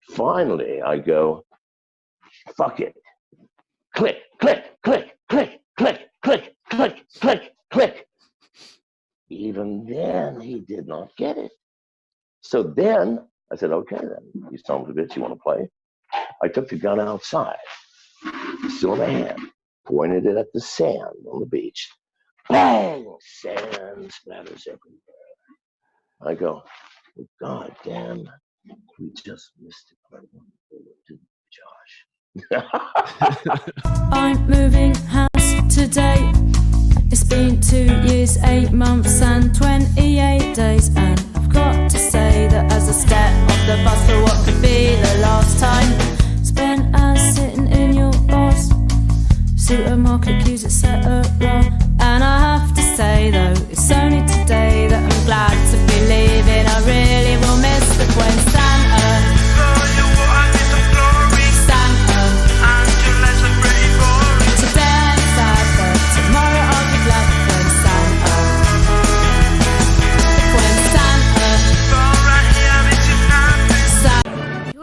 Finally, I go, fuck it. Click, click, click, click, click, click, click, click, click. Even then, he did not get it. So then I said, okay, then, you son of a bitch, you want to play? I took the gun outside, still in my hand, pointed it at the sand on the beach. Bang! Sand splatters everywhere. I go, oh, God damn, we just missed it. Didn't we, Josh? I'm moving house today. It's been 2 years, 8 months and 28 days, and I've got to say that as I step off the bus for what could be the last time spent as sitting in your boss supermarket queues, etc. And I have to say though, it's only today that I'm glad to be leaving. I really will miss the Gwen Santa.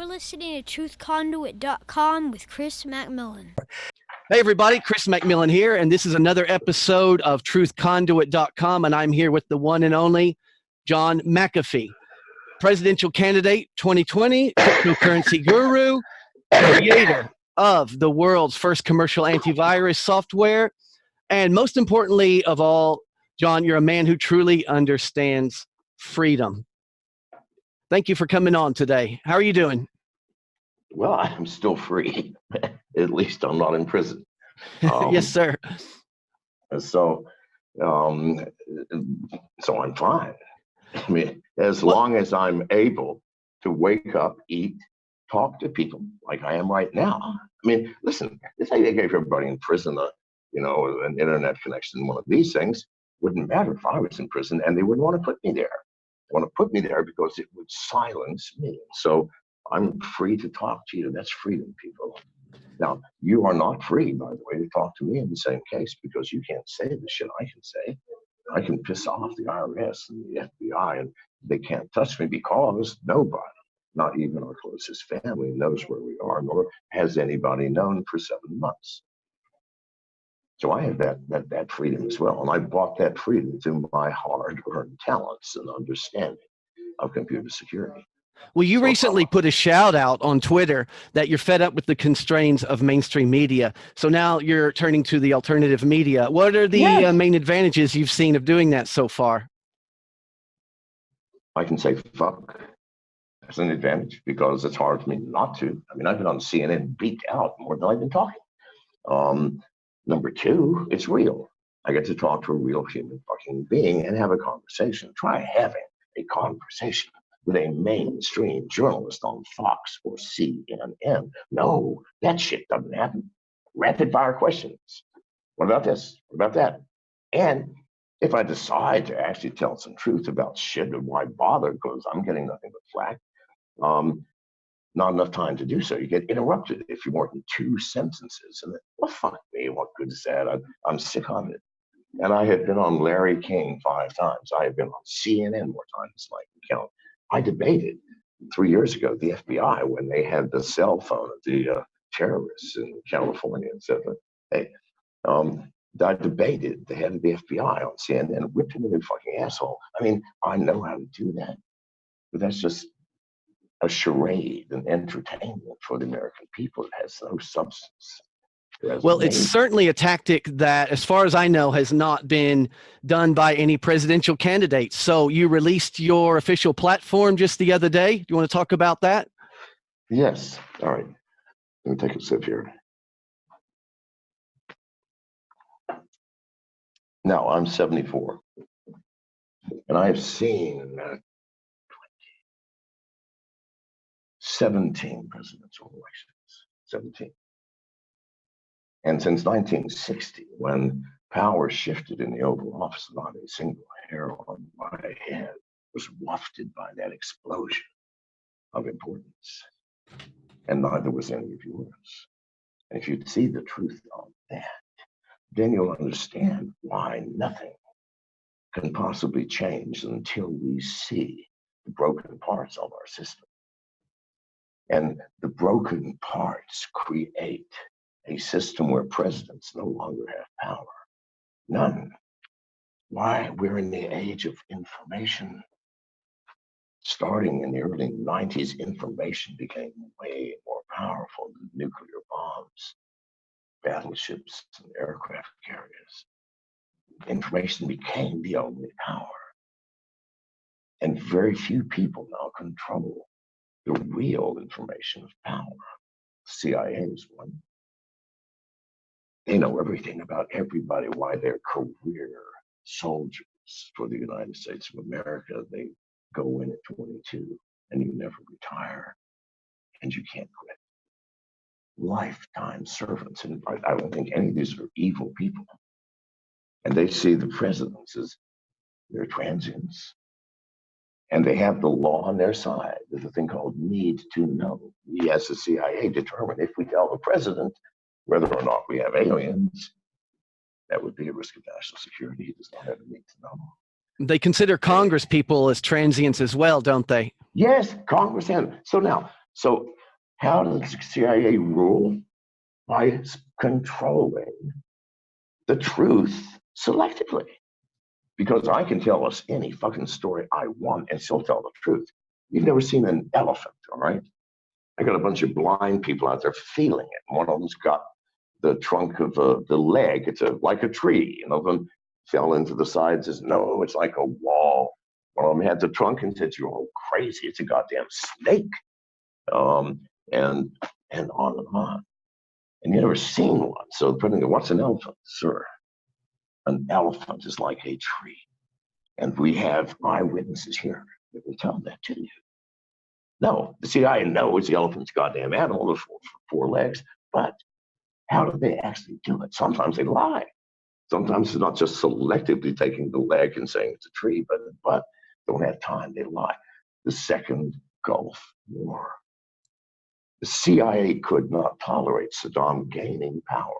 Listening to truthconduit.com with Chris McMillan. Hey everybody, Chris McMillan here, and this is another episode of truthconduit.com, and I'm here with the one and only John McAfee, presidential candidate 2020, cryptocurrency guru, creator of the world's first commercial antivirus software, and most importantly of all, John, you're a man who truly understands freedom. Thank you for coming on today. How are you doing? Well, I'm still free. At least I'm not in prison. Yes, sir. So I'm fine. I mean, as long as I'm able to wake up, eat, talk to people like I am right now. I mean, listen, if they gave everybody in prison an internet connection, one of these things, wouldn't matter if I was in prison, and they wouldn't want to put me there. They want to put me there because it would silence me. So I'm free to talk to you. That's freedom, people. Now, you are not free, by the way, to talk to me in the same case, because you can't say the shit I can say. I can piss off the IRS and the FBI, and they can't touch me because nobody, not even our closest family, knows where we are, nor has anybody known for 7 months. So I have that freedom as well. And I bought that freedom through my hard-earned talents and understanding of computer security. Well, you recently put a shout out on Twitter that you're fed up with the constraints of mainstream media. So now you're turning to the alternative media. What are the main advantages you've seen of doing that so far? I can say fuck. That's an advantage because it's hard for me not to. I mean, I've been on CNN beat out more than I've been talking. Number two, it's real. I get to talk to a real human fucking being and have a conversation. Try having a conversation with a mainstream journalist on Fox or CNN. No, that shit doesn't happen. Rapid fire questions. What about this? What about that? And if I decide to actually tell some truth about shit, why bother? Because I'm getting nothing but flack. Not enough time to do so. You get interrupted if you're more than 2 sentences. And well, fuck me, what good is that? I'm sick of it. And I had been on Larry King 5 times. I had been on CNN more times, like you count. I debated 3 years ago the FBI when they had the cell phone of the terrorists in California, etc. Hey, I debated the head of the FBI on CNN, whipped him a new fucking asshole. I mean, I know how to do that, but that's just a charade and entertainment for the American people. It has no substance. Well, it's certainly a tactic that, as far as I know, has not been done by any presidential candidates. So you released your official platform just the other day. Do you want to talk about that? Yes. All right. Let me take a sip here. Now, I'm 74. And I have seen 17 presidential elections. 17. And since 1960, when power shifted in the Oval Office, not a single hair on my head was wafted by that explosion of importance. And neither was any of yours. And if you see the truth on that, then you'll understand why nothing can possibly change until we see the broken parts of our system. And the broken parts create a system where presidents no longer have power. None. Why? We're in the age of information. Starting in the early 90s, information became way more powerful than nuclear bombs, battleships, and aircraft carriers. Information became the only power. And very few people now control the real information of power. CIA is one. They know everything about everybody, why they're career soldiers for the United States of America. They go in at 22 and you never retire and you can't quit. Lifetime servants. And I don't think any of these are evil people. And they see the presidents as they're transients. And they have the law on their side. There's a thing called need to know. We as the CIA determine if we tell the president whether or not we have aliens, that would be a risk of national security. He does not have a need to know. They consider Congress people as transients as well, don't they? Yes, Congress and so how does the CIA rule? By controlling the truth selectively. Because I can tell us any fucking story I want and still tell the truth. You've never seen an elephant, all right? I got a bunch of blind people out there feeling it. One of them's got the trunk of the leg. It's like a tree. Another one fell into the side, says, no, it's like a wall. One of them had the trunk and said, you're all crazy. It's a goddamn snake. And on and on. And you never seen one. So depending on what's an elephant, sir? An elephant is like a tree. And we have eyewitnesses here that will tell that to you. No, the CIA knows the elephant's goddamn animal with four legs, but how do they actually do it? Sometimes they lie. Sometimes it's not just selectively taking the leg and saying it's a tree, but don't have time, they lie. The second Gulf War. The CIA could not tolerate Saddam gaining power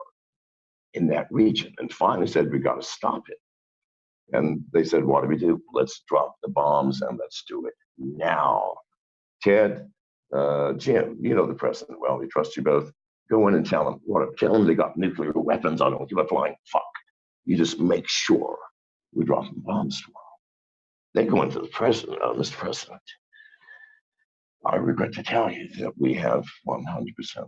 in that region and finally said, we got to stop it. And they said, what do we do? Let's drop the bombs and let's do it now. Ted, Jim, you know the president well, we trust you both. Go in and tell them they got nuclear weapons. I don't give a flying fuck. You just make sure we drop the bombs tomorrow. They go into the president, Mr. President, I regret to tell you that we have 100%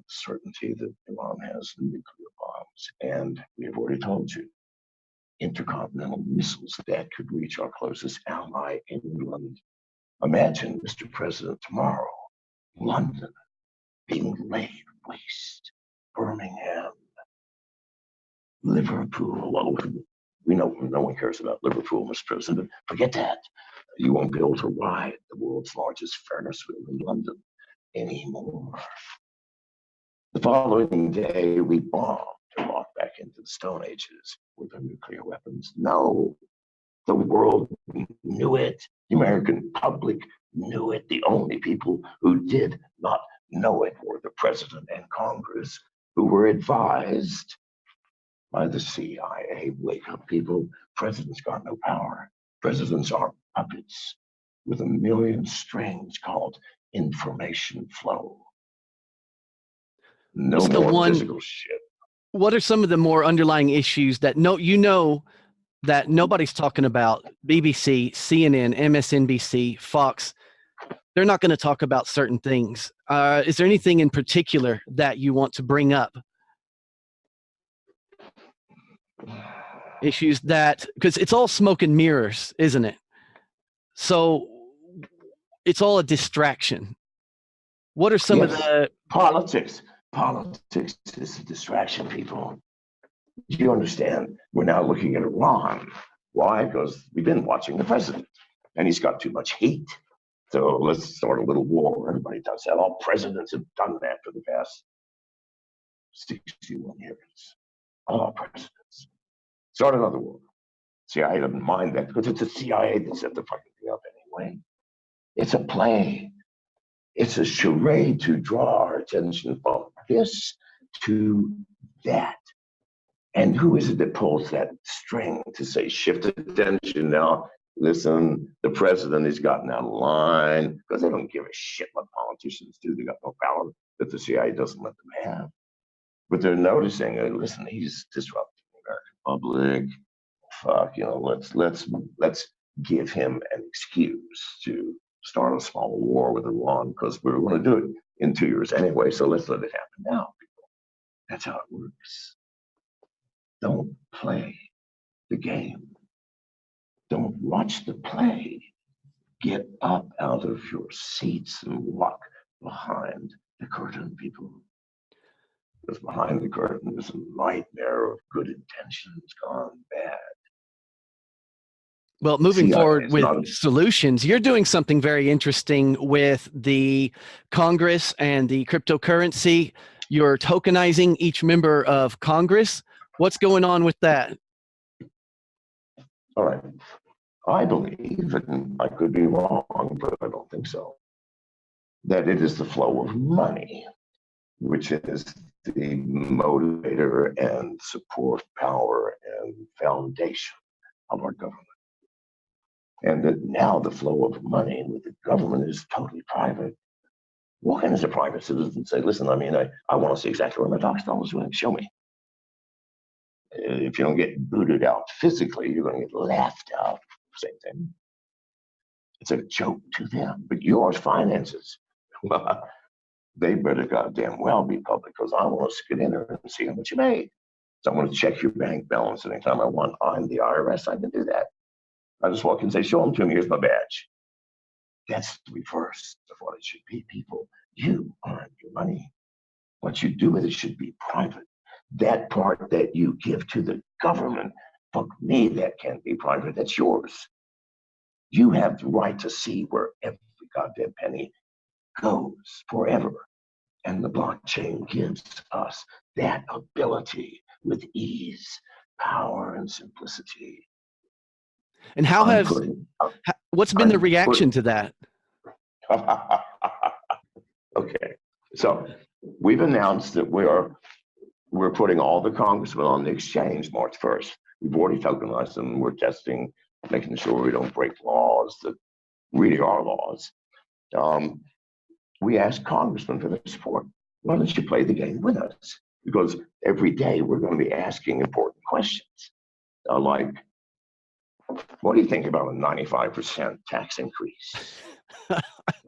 certainty that Iran has nuclear bombs. And we have already told you, intercontinental missiles that could reach our closest ally, England. Imagine, Mr. President, tomorrow, London being laid waste, Birmingham, Liverpool. Oh, we know no one cares about Liverpool, Mr. President. Forget that. You won't be able to ride the world's largest Ferris wheel in London anymore. The following day, we bombed and walked back into the Stone Ages with our nuclear weapons. No, the world knew it. The American public knew it. The only people who did not know it were the president and Congress, who were advised by the CIA. Wake up, people. Presidents got no power. Presidents are puppets with a million strings called information flow. No more physical shit. What are some of the more underlying issues that that nobody's talking about? BBC, CNN, MSNBC, Fox, they're not going to talk about certain things. Is there anything in particular that you want to bring up? Issues that, because it's all smoke and mirrors, isn't it? So it's all a distraction. What are some of the politics? Politics is a distraction, people. Do you understand? We're now looking at Iran. Why? Because we've been watching the president and he's got too much heat. So let's start a little war. Everybody does that. All presidents have done that for the past 61 years. All presidents. Start another war. CIA doesn't mind that because it's the CIA that set the fucking thing up anyway. It's a play. It's a charade to draw our attention from this to that. And who is it that pulls that string to say shift attention now Listen, the president has gotten out of line because they don't give a shit what politicians do. They got no power that the CIA doesn't let them have. But they're noticing, listen, he's disrupting the American public. Fuck, let's give him an excuse to start a small war with Iran because we're going to do it in 2 years anyway. So let's let it happen now, people. That's how it works. Don't play the game. Don't watch the play. Get up out of your seats and walk behind the curtain, people. Because behind the curtain is a nightmare of good intentions gone bad. Well, moving forward with solutions, you're doing something very interesting with the Congress and the cryptocurrency. You're tokenizing each member of Congress. What's going on with that? All right. I believe, and I could be wrong, but I don't think so, that it is the flow of money, which is the motivator and support power and foundation of our government. And that now the flow of money with the government is totally private. Walk in as a private citizen and say, listen, I want to see exactly where my tax dollars went. Show me. If you don't get booted out physically, you're going to get laughed out. Same thing. It's a joke to them, but yours finances, well, they better goddamn well be public because I want to get in there and see how much you made. So I'm going to check your bank balance anytime I want. I'm the IRS. I can do that. I just walk in and say, show them to me. Here's my badge. That's the reverse of what it should be, people. You earn your money. What you do with it should be private. That part that you give to the government, fuck me, that can't be private. That's yours. You have the right to see where every goddamn penny goes forever. And the blockchain gives us that ability with ease, power, and simplicity. And what's been the reaction to that? Okay, so we've announced that we're putting all the congressmen on the exchange March 1st. We've already tokenized them. We're testing, making sure we don't break laws that really are laws. We asked congressmen for their support. Why don't you play the game with us? Because every day we're going to be asking important questions, like, what do you think about a 95% tax increase?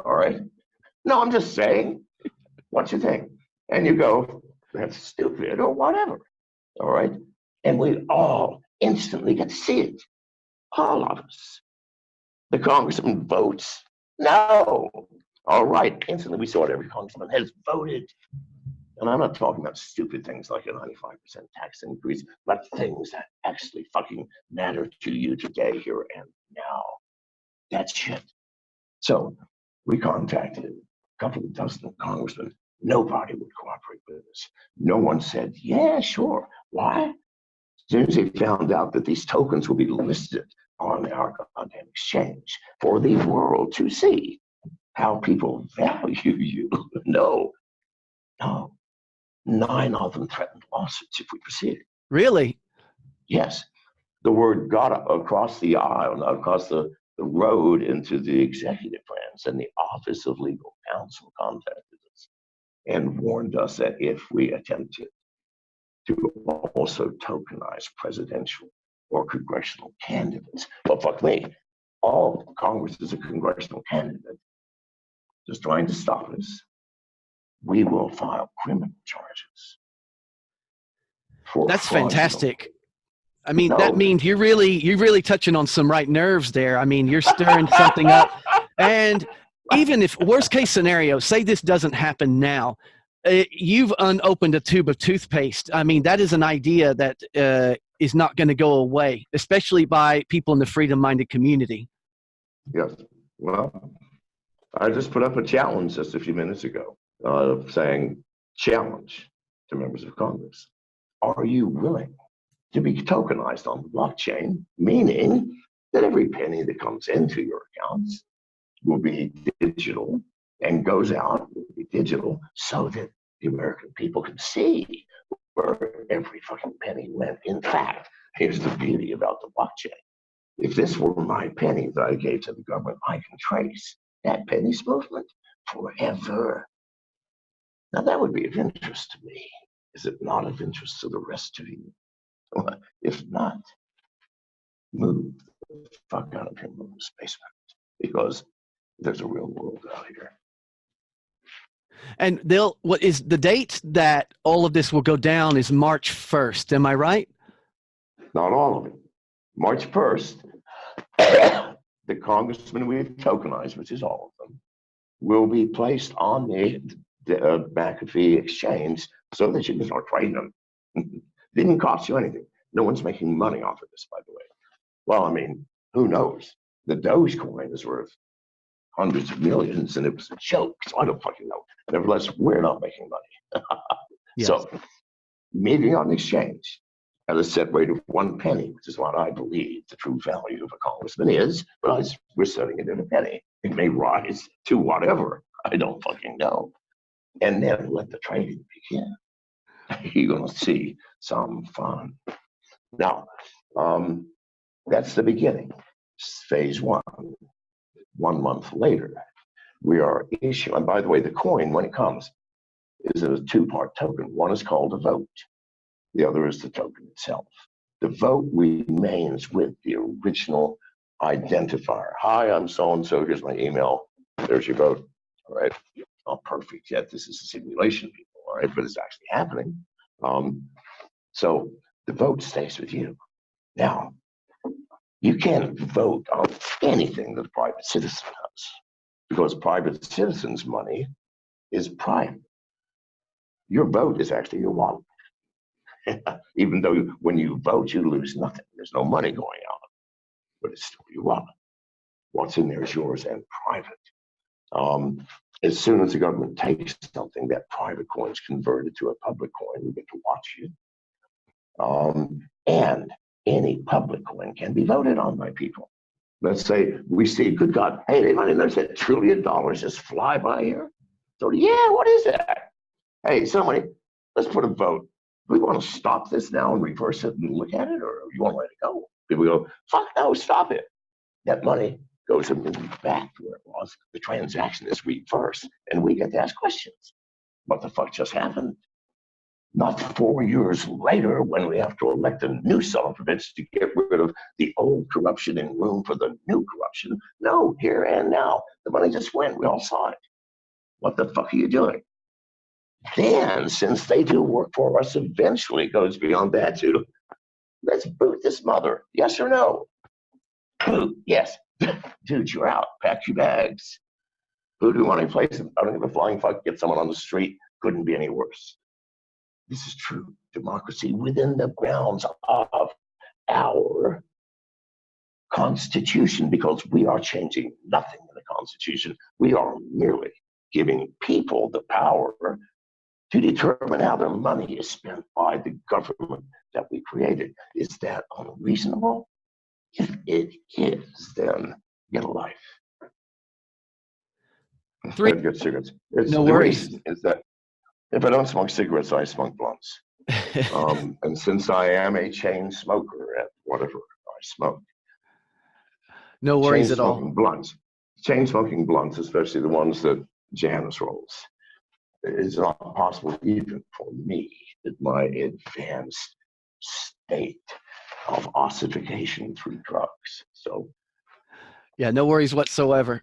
All right. No, I'm just saying, what you think? And you go, that's stupid or whatever. All right. And we all instantly get to see it. All of us. The congressman votes. No. All right. Instantly we saw it. Every congressman has voted. And I'm not talking about stupid things like a 95% tax increase, but things that actually fucking matter to you today, here and now. That's shit. So we contacted a couple of dozen congressmen. Nobody would cooperate with us. No one said, yeah, sure. Why? As soon as they found out that these tokens will be listed on our goddamn exchange for the world to see how people value you. No. 9 of them threatened lawsuits if we proceeded. Really? Yes. The word got across the aisle, across the road into the executive branch, and the Office of Legal Counsel contacted us and warned us that if we attempted to also tokenize presidential or congressional candidates, well, fuck me, all of Congress is a congressional candidate just trying to stop us. We will file criminal charges. That's fantastic. I mean, that means you're really touching on some right nerves there. I mean, you're stirring something up. And even if worst case scenario, say this doesn't happen now, you've unopened a tube of toothpaste. I mean, that is an idea that is not going to go away, especially by people in the freedom-minded community. Yes. Well, I just put up a challenge just a few minutes ago. Saying, challenge to members of Congress. Are you willing to be tokenized on the blockchain, meaning that every penny that comes into your accounts will be digital and goes out will be digital so that the American people can see where every fucking penny went. In fact, here's the beauty about the blockchain. If this were my penny that I gave to the government, I can trace that penny's movement forever. Now, that would be of interest to me. Is it not of interest to the rest of you? If not, move the fuck out of your mom's basement, because there's a real world out here. And what is the date that all of this will go down is March 1st. Am I right? Not all of it. March 1st, the congressmen we've tokenized, which is all of them, will be placed on the McAfee exchange so that you can start trading them. Didn't cost you anything. No one's making money off of this, by the way. Well, I mean, who knows? The Dogecoin is worth hundreds of millions, and it was a joke, so I don't fucking know. Nevertheless, we're not making money. Yes. So, meeting on the exchange at a set rate of 1 penny, which is what I believe the true value of a congressman is, but we're setting it at a penny. It may rise to whatever. I don't fucking know. And then let the trading begin. You're going to see some fun. Now, that's the beginning. Phase 1. 1 month later, we are issuing, and by the way, the coin, when it comes, is a 2-part token. One is called a vote. The other is the token itself. The vote remains with the original identifier. Hi, I'm so-and-so, here's my email. There's your vote. All right. Not perfect yet. This is a simulation, people. All right. But it's actually happening. So the vote stays with you. Now, you can't vote on anything that a private citizen does, because private citizens' money is private. Your vote is actually your wallet. Even though when you vote, you lose nothing. There's no money going out, but it's still your wallet. What's in there is yours and private. As soon as the government takes something, that private coin is converted to a public coin. We get to watch you. And any public coin can be voted on by people. Let's say we see, good God, hey, anybody knows that $1 trillion just fly by here? So, yeah, what is that? Hey, somebody, let's put a vote. Do we want to stop this now and reverse it and look at it, or you want to let it go? People go, fuck no, stop it. That money goes back to where it was. The transaction is reversed, and we get to ask questions. What the fuck just happened? Not 4 years later, when we have to elect a new son of a bitch to get rid of the old corruption in room for the new corruption. No, here and now. The money just went. We all saw it. What the fuck are you doing? Then, since they do work for us, eventually it goes beyond that to, let's boot this mother. Yes or no? Yes. Dude, you're out. Pack your bags. Who do you want to replace him? I don't give a flying fuck. Get someone on the street. Couldn't be any worse. This is true democracy within the grounds of our Constitution, because we are changing nothing in the Constitution. We are merely giving people the power to determine how their money is spent by the government that we created. Is that unreasonable? If it is, then get a life. Get cigarettes. No worries. The reason is that if I don't smoke cigarettes, I smoke blunts. And since I am a chain smoker at whatever I smoke, no worries at all. Chain smoking blunts, especially the ones that Janice rolls, is not possible even for me at my advanced state of ossification through drugs. So, yeah, no worries whatsoever.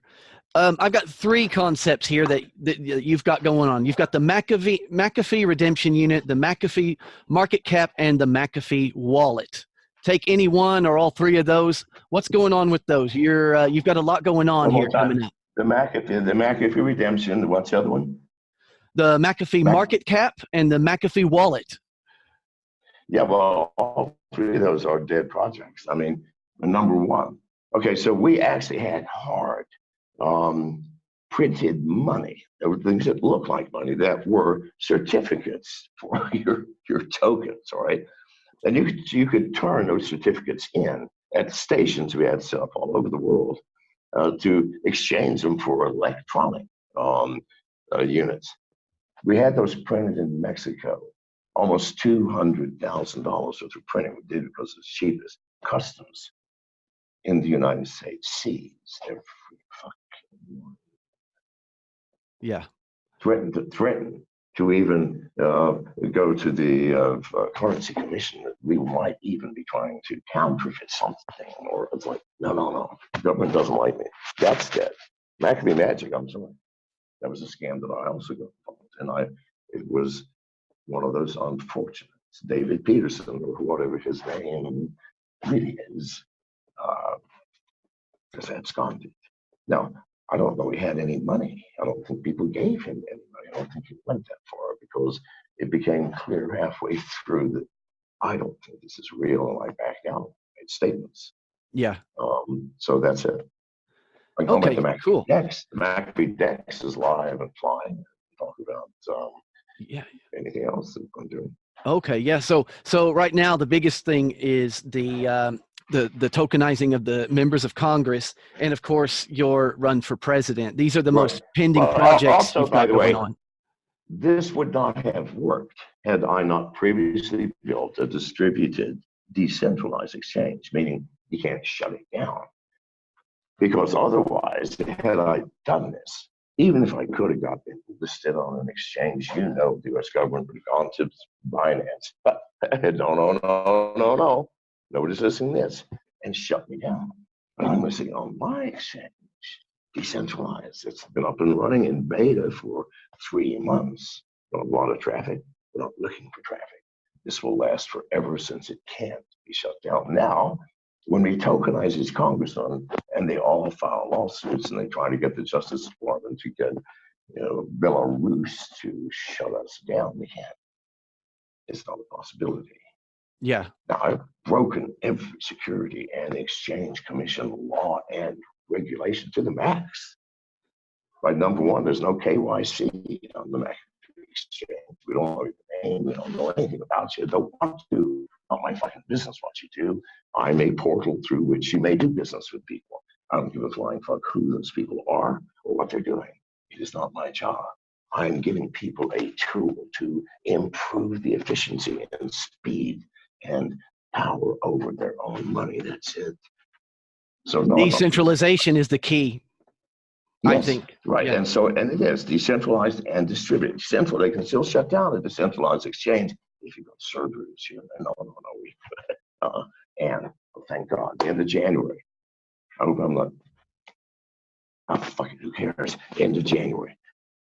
I've got 3 concepts here that you've got going on. You've got the McAfee redemption unit, the McAfee market cap, and the McAfee wallet. Take any one or all 3 of those. What's going on with those? You've got a lot going on here coming up. The McAfee redemption. What's the other one? The McAfee market cap and the McAfee wallet. Yeah, well, all 3 of those are dead projects. I mean, number 1. Okay, so we actually had hard printed money. There were things that looked like money that were certificates for your tokens, all right? And you could turn those certificates in at stations we had set up all over the world to exchange them for electronic units. We had those printed in Mexico, almost $200,000 worth of printing. We did it because it's cheapest. Customs in the United States sees every fucking one. Yeah. Threaten to even go to the currency commission that we might even be trying to counterfeit something, or it's like, no, the government doesn't like me. That's dead. McAfee Magic, I'm sorry. That was a scam that I also got involved in. It was one of those unfortunates. David Peterson, or whatever his name really is, has absconded. Now, I don't know he had any money. I don't think people gave him any money. I don't think he went that far, because it became clear halfway through that I don't think this is real, and I backed out, made statements. Yeah. So that's it. Okay, the McAfee cool. Dex. The McAfee Dex is live and flying. Talk about Yeah. anything else that I'm doing. Okay, yeah. So right now the biggest thing is the tokenizing of the members of Congress, and of course your run for president. These are the most pending projects Also, you've by got the going way, on. this would not have worked had I not previously built a distributed, decentralized exchange, meaning you can't shut it down. Because otherwise, had I done this, even if I could have got it listed on an exchange, the US government would have gone to Binance. But no. Nobody's listening to this, and shut me down. But I'm listing on my exchange, Decentralized. It's been up and running in beta for 3 months. Not a lot of traffic. We're not looking for traffic. This will last forever, since it can't be shut down. Now, when we tokenize these congressmen and they all file lawsuits and they try to get the Justice Department to get Belarus to shut us down, they can't. It's not a possibility. Yeah. Now, I've broken every security and exchange commission law and regulation to the max. By number one, there's no KYC on the McAfee exchange. We don't know your name. We don't know anything about you. Don't want to. Not my fucking business what you do. I'm a portal through which you may do business with people. I don't give a flying fuck who those people are or what they're doing. It is not my job. I'm giving people a tool to improve the efficiency and speed and power over their own money. That's it. So no, decentralization is the key. Yes, I think. Right. Yeah. And it is decentralized and distributed. Central, they can still shut down a decentralized exchange if you've got servers here. No. And thank God, the end of January. I hope I'm not. Fucking who cares? End of January.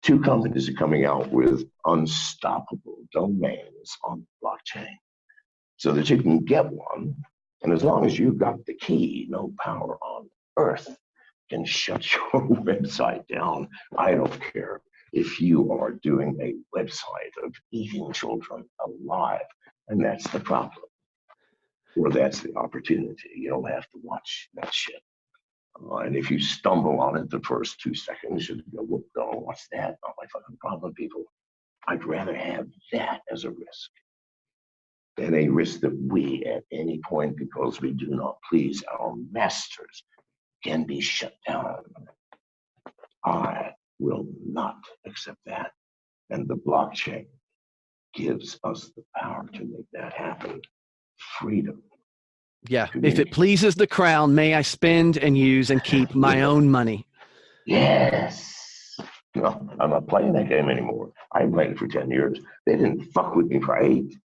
2 companies are coming out with unstoppable domains on blockchain, so that you can get one, and as long as you've got the key, no power on earth can shut your website down. I don't care if you are doing a website of eating children alive, and that's the problem, or that's the opportunity. You don't have to watch that shit. And if you stumble on it the first 2 seconds, you go, "Whoop, no, what's that? Not my fucking problem, people." I'd rather have that as a risk than a risk that we, at any point, because we do not please our masters, can be shut down. I will not accept that. And the blockchain gives us the power to make that happen. Freedom. Yeah. If it pleases the crown, may I spend and use and keep my own money. Yes. No, I'm not playing that game anymore. I haven't played it for 10 years. They didn't fuck with me for 8.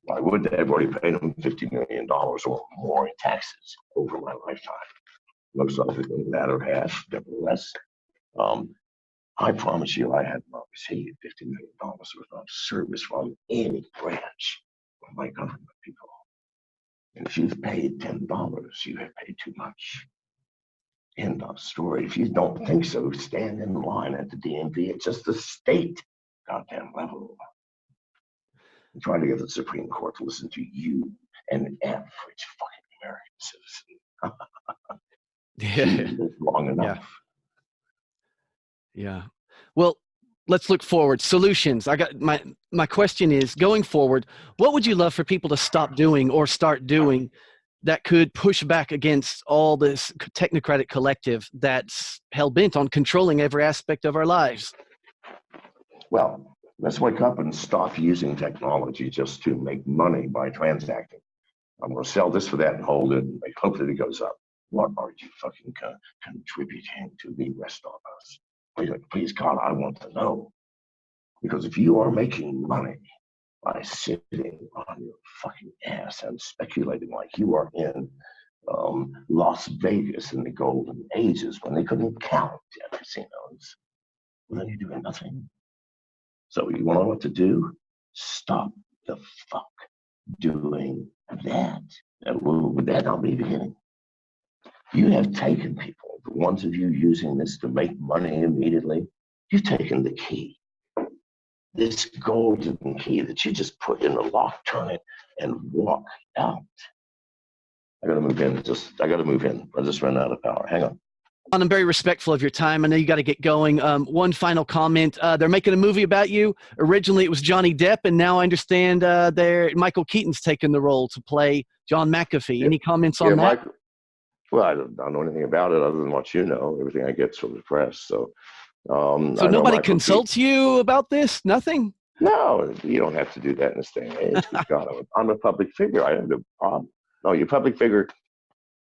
Why would they? I've already paid them $50 million or more in taxes over my lifetime. Looks like the latter half, nevertheless. I promise you, I have not received $50 million worth of service from any branch of my government, people. And if you've paid $10, you have paid too much. End of story. If you don't think so, stand in line at the DMV at just the state goddamn level. And try to get the Supreme Court to listen to you, an average fucking American citizen. Long enough. Yeah. Well, let's look forward. Solutions. I got my question is, going forward, what would you love for people to stop doing or start doing that could push back against all this technocratic collective that's hell-bent on controlling every aspect of our lives? Well, let's wake up and stop using technology just to make money by transacting. I'm going to sell this for that and hold it and hope that it goes up. What are you fucking contributing to the rest of us? Please, God, I want to know. Because if you are making money by sitting on your fucking ass and speculating like you are in Las Vegas in the golden ages when they couldn't count at casinos, well, then you're doing nothing. So you want to know what to do? Stop the fuck doing that. And with that, I'll be beginning. You have taken people, the ones of you using this to make money immediately, you've taken the key. This golden key that you just put in the lock, turn it, and walk out. I gotta move in. I gotta move in. I just ran out of power. Hang on. I'm very respectful of your time. I know you got to get going. One final comment. They're making a movie about you. Originally, it was Johnny Depp, and now I understand Michael Keaton's taken the role to play John McAfee. Yeah. Any comments on that? Well, I don't know anything about it other than what you know. Everything I get from the press. So nobody consults you about this? Nothing? No, you don't have to do that in this day and age. God, I'm a public figure. I have no problem. No, you're a public figure.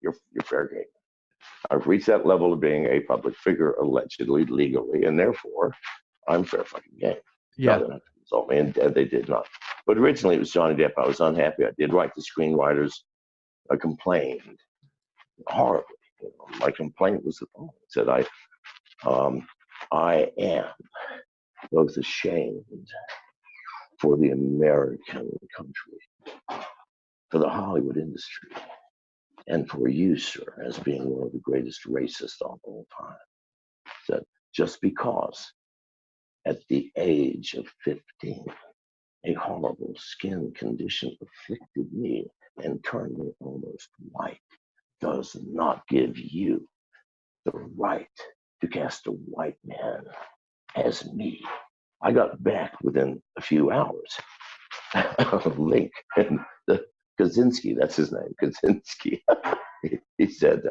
You're fair game. I've reached that level of being a public figure, allegedly, legally, and therefore, I'm fair fucking game. Yeah. No, they don't have to consult me, and they did not. But originally, it was Johnny Depp. I was unhappy. I did write the screenwriters. I complained horribly. You know, my complaint was the following: it said, I am both ashamed for the American country, for the Hollywood industry, and for you, sir, as being one of the greatest racists of all time. That just because at the age of 15, a horrible skin condition afflicted me and turned me almost white does not give you the right to cast a white man as me. I got back within a few hours. A link, and the Kaczynski, that's his name, Kaczynski. He said,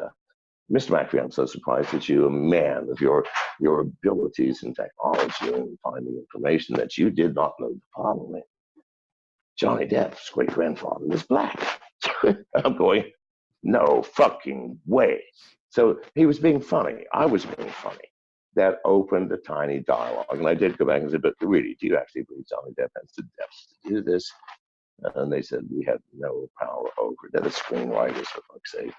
Mr. McAfee, I'm so surprised that you, a man of your abilities in technology and finding information, that you did not know the following. Johnny Depp's great-grandfather was black. I'm going, no fucking way. So he was being funny. I was being funny. That opened a tiny dialogue. And I did go back and say, but really, do you actually believe Johnny Depp has the depths to do this? And they said, we have no power over it. They're the screenwriters, for fuck's sake.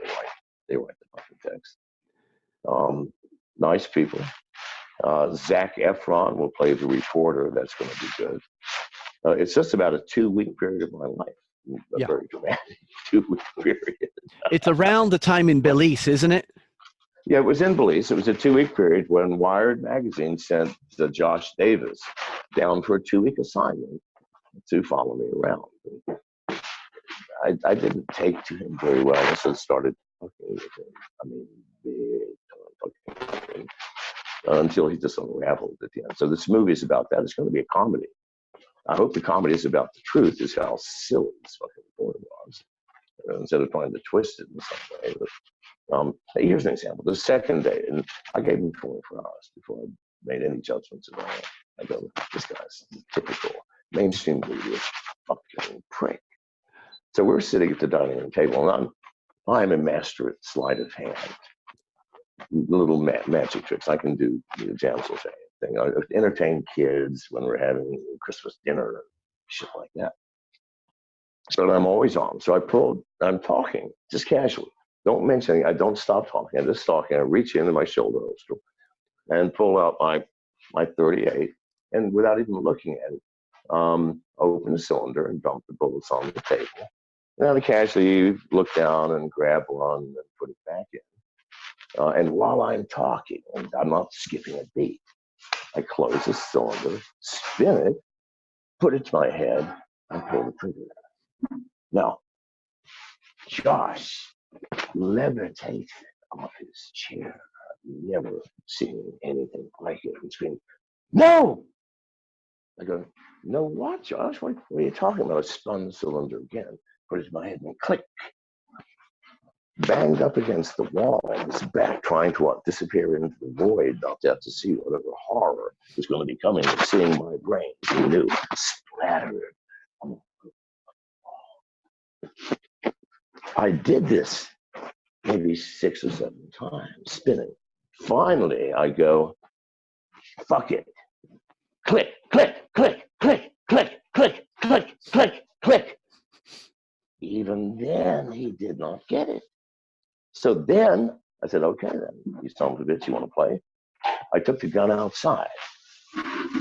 They write the fucking text. Nice people. Zac Efron will play the reporter. That's going to be good. It's just about a 2-week period of my life. A very dramatic 2-week period. It's around the time in Belize, isn't it? Yeah, it was in Belize. It was a 2-week period when Wired magazine sent Josh Davis down for a 2-week assignment to follow me around. I didn't take to him very well. I just started talking with him. I mean, big talking until he just unraveled at the end. So this movie is about that. It's going to be a comedy. I hope the comedy is about the truth, is how silly this fucking reporter was. Instead of trying to twist it in some way. But, here's an example. The second day, and I gave him 24 hours before I made any judgments at all. I go, this guy's typical mainstream media fucking prick. So we're sitting at the dining room table, and I'm a master at sleight of hand. Little magic tricks. I can do damsel thing. I entertain kids when we're having Christmas dinner and shit like that. So I'm always on. So I'm talking, just casually. Don't mention anything. I don't stop talking. I'm just talking. I reach into my shoulder holster and pull out my 38, and without even looking at it, open the cylinder and dump the bullets on the table. And then I casually look down and grab one and put it back in. And while I'm talking, and I'm not skipping a beat, I close the cylinder, spin it, put it to my head, and pull the trigger. Now, Josh levitated off his chair. I've never seen anything like it. And screamed, no! I go, no what, Josh? What are you talking about? I spun the cylinder again, put it to my head, and click. Banged up against the wall and was back, trying to disappear into the void, not to have to see whatever horror was going to be coming and seeing my brain. He knew, splattered. I did this maybe 6 or 7 times, spinning. Finally, I go, fuck it. Click, click, click, click, click, click, click, click, click. Even then, he did not get it. So then I said, okay, then, you son of a bitch, you want to play? I took the gun outside,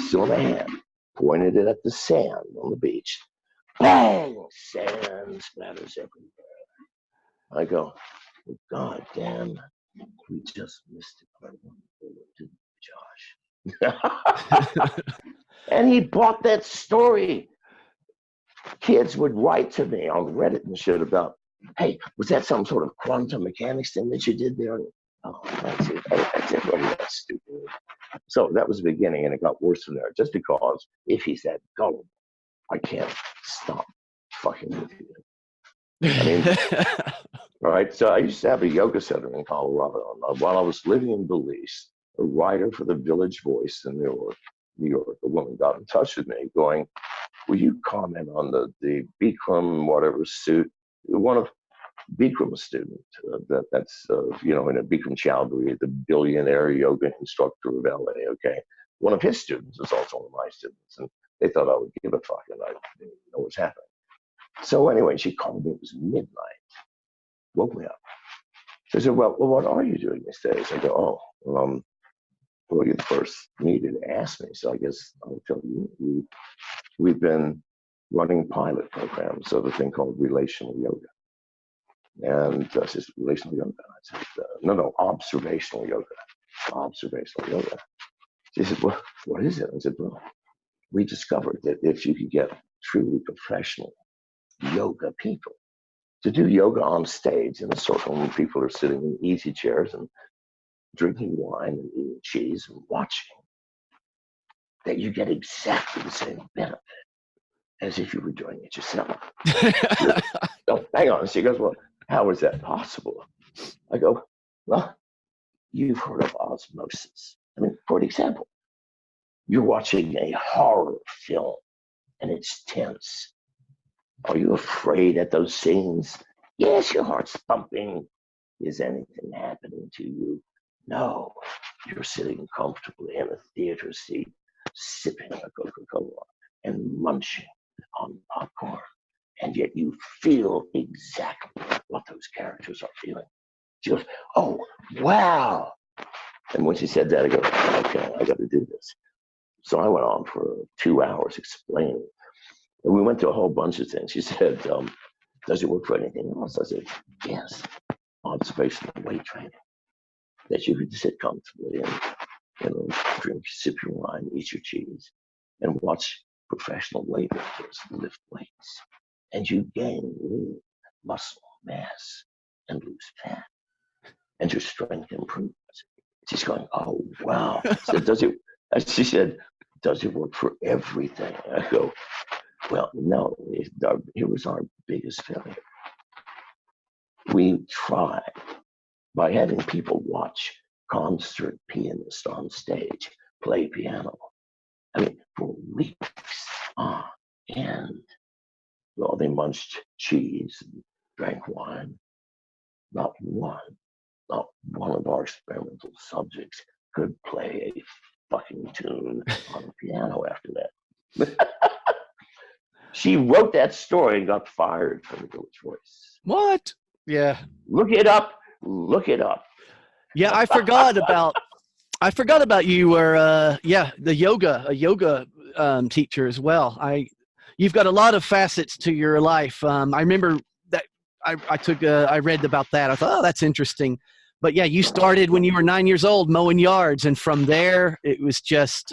still in my hand, pointed it at the sand on the beach. Bang! Sand splatters everywhere. I go, God damn, we just missed it by one bullet, didn't we, Josh? And he bought that story. Kids would write to me on Reddit and shit about, hey, was that some sort of quantum mechanics thing that you did there? Oh, that's it. That's it. Well, that's stupid. So that was the beginning, and it got worse from there. Just because if he's that gullible, I can't stop fucking with you. I mean, all right. So I used to have a yoga center in Colorado. While I was living in Belize, a writer for the Village Voice in New York, a woman got in touch with me going, will you comment on the Bikram whatever suit? One of Bikram's student, that's in a Bikram Chowdhury, the billionaire yoga instructor of LA. Okay, one of his students is also one of my students, and they thought I would give a fuck, and I didn't know what's happening. So anyway, she called me. It was midnight. Woke me up. She said, "Well, what are you doing these days?" I go, "Oh, well, you're the first needed to ask me, so I guess I'll tell you. We've been running pilot programs of a thing called relational yoga." And I said, relational yoga? I said, no, observational yoga. Observational yoga. She said, well, what is it? I said, well, we discovered that if you could get truly professional yoga people to do yoga on stage in a circle when people are sitting in easy chairs and drinking wine and eating cheese and watching, that you get exactly the same benefit as if you were doing it yourself. So, hang on. She goes, well, how is that possible? I go, well, you've heard of osmosis. I mean, for example, you're watching a horror film and it's tense. Are you afraid at those scenes? Yes, your heart's pumping. Is anything happening to you? No, you're sitting comfortably in a theater seat, sipping a Coca-Cola and munching on popcorn. And yet you feel exactly what those characters are feeling. She goes, oh, wow. And when she said that, I go, okay, I got to do this. So I went on for 2 hours explaining. And we went to a whole bunch of things. She said, does it work for anything else? I said, yes, observational weight training. That you could sit comfortably and drink, sip your wine, eat your cheese, and watch professional weightlifters lift weights. And you gain lean muscle mass and lose fat. And your strength improves. She's going, oh, wow. So she said, does it work for everything? I go, well, no, here was our biggest failure. We tried by having people watch concert pianists on stage play piano. I mean, for weeks on end. Well, they munched cheese and drank wine. Not one of our experimental subjects could play a fucking tune on a piano after that. She wrote that story and got fired from the Village Voice. What? Yeah. Look it up. Look it up. Yeah, I forgot about you were a yoga teacher as well. You've got a lot of facets to your life. I remember that I read about that. I thought, oh, that's interesting. But yeah, you started when you were 9 years old mowing yards, and from there it was just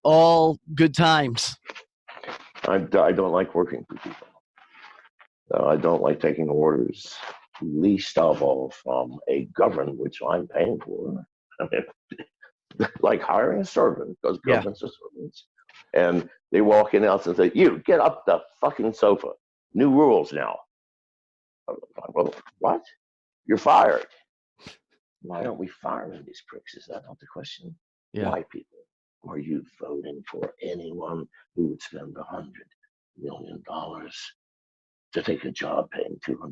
all good times. I don't like working for people. I don't like taking orders, least of all from a government which I'm paying for. I mean, like hiring a servant, because governments are servants. And they walk in the house and say, you, get up the fucking sofa. New rules now. Well, what? You're fired. Why aren't we firing these pricks? Is that not the question? Yeah. Why, people? Are you voting for anyone who would spend $100 million to take a job paying $250,000?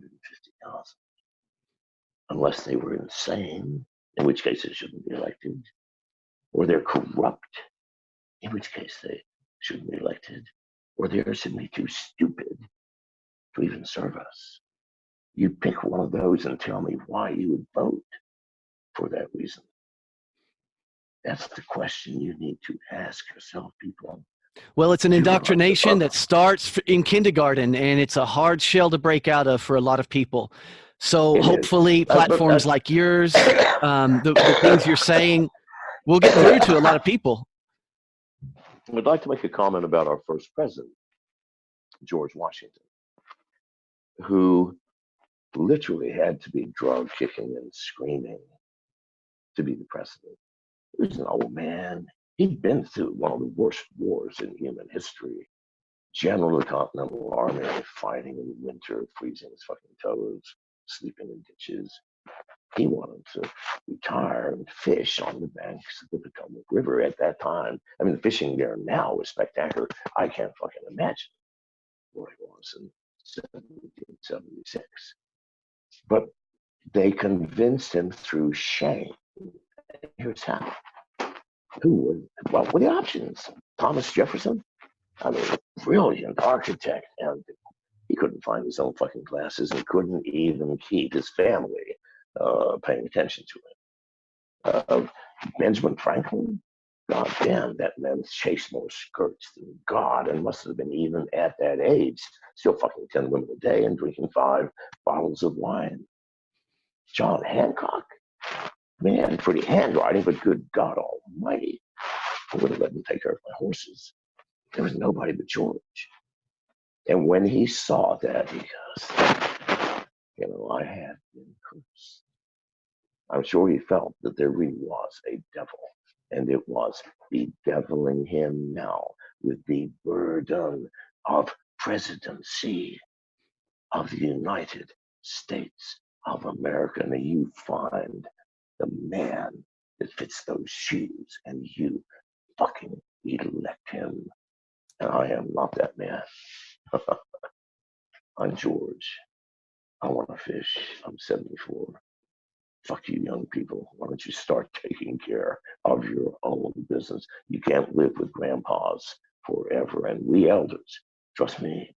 unless they were insane, in which case they shouldn't be elected, or they're corrupt, in which case they shouldn't be elected, or they're simply too stupid to even serve us. You pick one of those and tell me why you would vote for that reason. That's the question you need to ask yourself, people. Well, it's an indoctrination that starts in kindergarten, and it's a hard shell to break out of for a lot of people. So hopefully platforms like yours, the things you're saying, will get through to a lot of people. I'd like to make a comment about our first president, George Washington, who literally had to be drug kicking and screaming to be the president. He was an old man. He'd been through one of the worst wars in human history. General of the Continental Army, fighting in the winter, freezing his fucking toes, sleeping in ditches. He wanted to retire and fish on the banks of the Potomac River at that time. I mean, the fishing there now was spectacular. I can't fucking imagine what it was in 1776. But they convinced him through shame. Here's how. What were the options? Thomas Jefferson? I mean, brilliant architect, and he couldn't find his own fucking glasses and couldn't even keep his family paying attention to him. Benjamin Franklin? God damn, that man chased more skirts than God, and must have been, even at that age, still fucking 10 women a day and drinking 5 bottles of wine. John Hancock? I mean, he had a pretty handwriting, but good God almighty, I would have let him take care of my horses. There was nobody but George. And when he saw that, he goes, you know, I have been cursed. I'm sure he felt that there really was a devil, and it was bedeviling him now with the burden of presidency of the United States of America. And you find the man that fits those shoes, and you fucking elect him. And I am not that man. I'm George. I want to fish. I'm 74. Fuck you, young people. Why don't you start taking care of your own business? You can't live with grandpas forever. And we elders, trust me,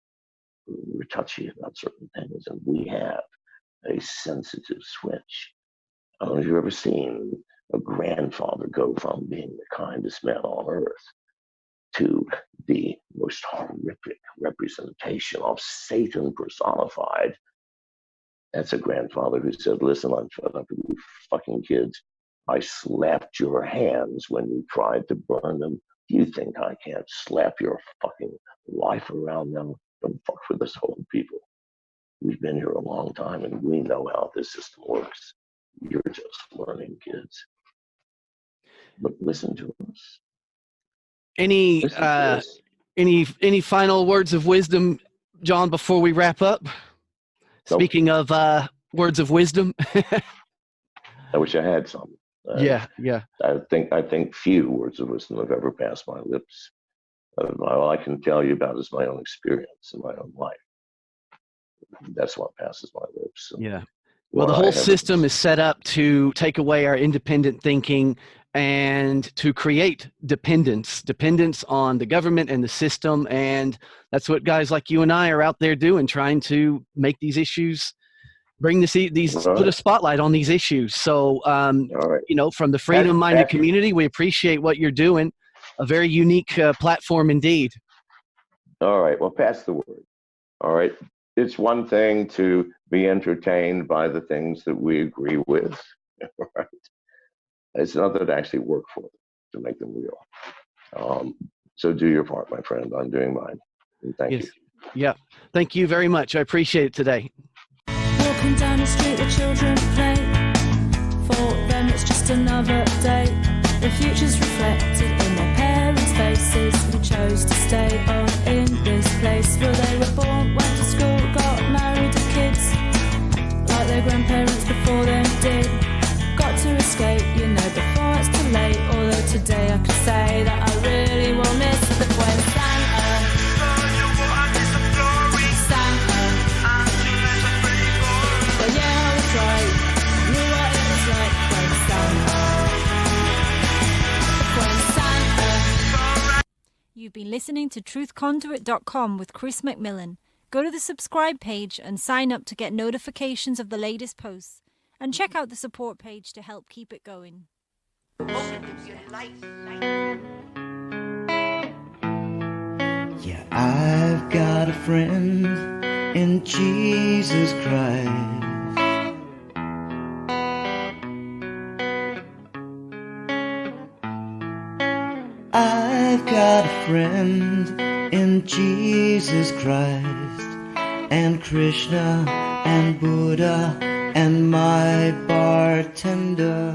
we're touchy about certain things, and we have a sensitive switch. I don't know if you've ever seen a grandfather go from being the kindest man on earth to the most horrific representation of Satan personified. That's a grandfather who said, listen, I'm fed up with you fucking kids. I slapped your hands when you tried to burn them. Do you think I can't slap your fucking life around them? Don't fuck with us old people. We've been here a long time, and we know how this system works. You're just learning, kids. But listen to us. Any final words of wisdom, John, before we wrap up? Nope. Speaking of words of wisdom. I wish I had some. Yeah. I think few words of wisdom have ever passed my lips. All I can tell you about is my own experience in my own life. That's what passes my lips. So yeah. Well, the whole system is set up to take away our independent thinking and to create dependence on the government and the system. And that's what guys like you and I are out there doing, trying to make these issues, bring put a spotlight on these issues. So, you know, from the freedom-minded community, we appreciate what you're doing. A very unique platform indeed. All right. Well, pass the word. All right. It's one thing to be entertained by the things that we agree with, right? It's another to actually work for them, to make them real. So do your part, my friend. I'm doing mine. And thank you. Yeah. Thank you very much. I appreciate it today. Walking down the street where children play. For them it's just another day. The future's reflected in their parents' faces, who chose to stay on in this place where they were born, went to school, got married, and kids like their grandparents before them did. Got to escape, you know, before it's too late. Although today I could say that I really will miss the when Santa, well, yeah, I was right. listening to truthconduit.com with Chris McMillan. Go to the subscribe page and sign up to get notifications of the latest posts. And check out the support page to help keep it going. Yeah, I've got a friend in Jesus Christ. I've got a friend in Jesus Christ, and Krishna and Buddha and my bartender.